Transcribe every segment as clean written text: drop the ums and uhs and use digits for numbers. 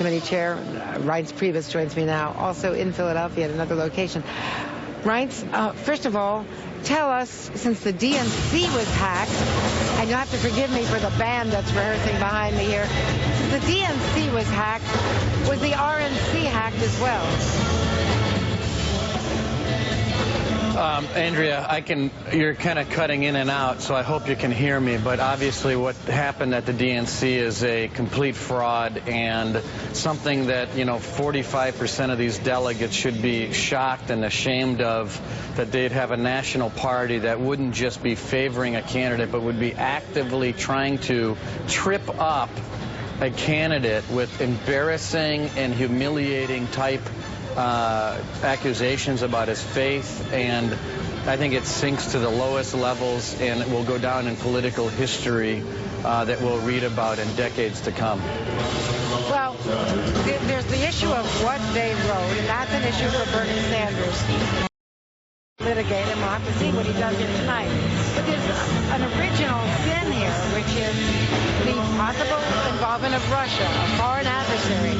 Committee Chair Reince Priebus joins me now, also in Philadelphia at another location. Reince, first of all, tell us, since the DNC was hacked, and you'll have to forgive me for the band that's rehearsing behind me here, since the DNC was hacked, was the RNC hacked as well? Andrea, you're kind of cutting in and out, so I hope you can hear me, but obviously what happened at the DNC is a complete fraud and something that, 45% of these delegates should be shocked and ashamed of, that they'd have a national party that wouldn't just be favoring a candidate, but would be actively trying to trip up a candidate with embarrassing and humiliating type accusations about his faith, and I think it sinks to the lowest levels, and it will go down in political history that we'll read about in decades to come. Well, there's the issue of what they wrote, and that's an issue for Bernie Sanders. Litigate, and we'll have to see what he does here tonight. But there's an original sin here, which is the possible involvement of Russia, a foreign adversary,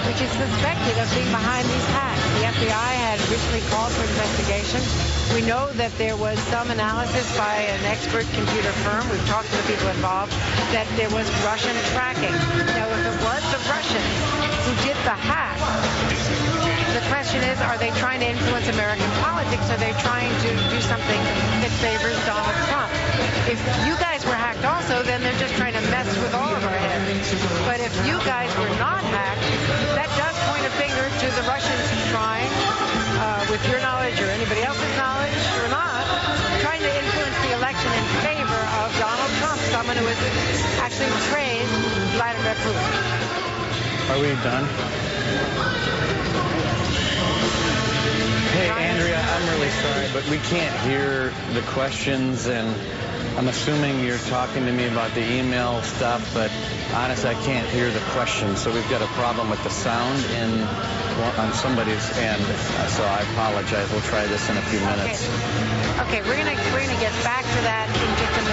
which is suspected of being behind these hacks. The FBI had recently called for investigation. We know that there was some analysis by an expert computer firm, we've talked to the people involved, that there was Russian tracking. Now, if it was the Russians who did the hack, the question is, are they trying to influence American politics? Are they trying to do something that favors Donald Trump? If you guys were hacked also, then they're just trying to mess with all of our heads. But if you guys were not hacked, that does point a finger to the Russians trying, with your knowledge or anybody else's knowledge or not, trying to influence the election in favor of Donald Trump, someone who has actually praised Vladimir Putin. Are we done? Hey, Andrea, I'm really sorry, but we can't hear the questions, and I'm assuming you're talking to me about the email stuff, but honestly, I can't hear the questions, so we've got a problem with the sound on somebody's end, so I apologize. We'll try this in a few minutes. Okay, we're gonna get back to that in just a minute.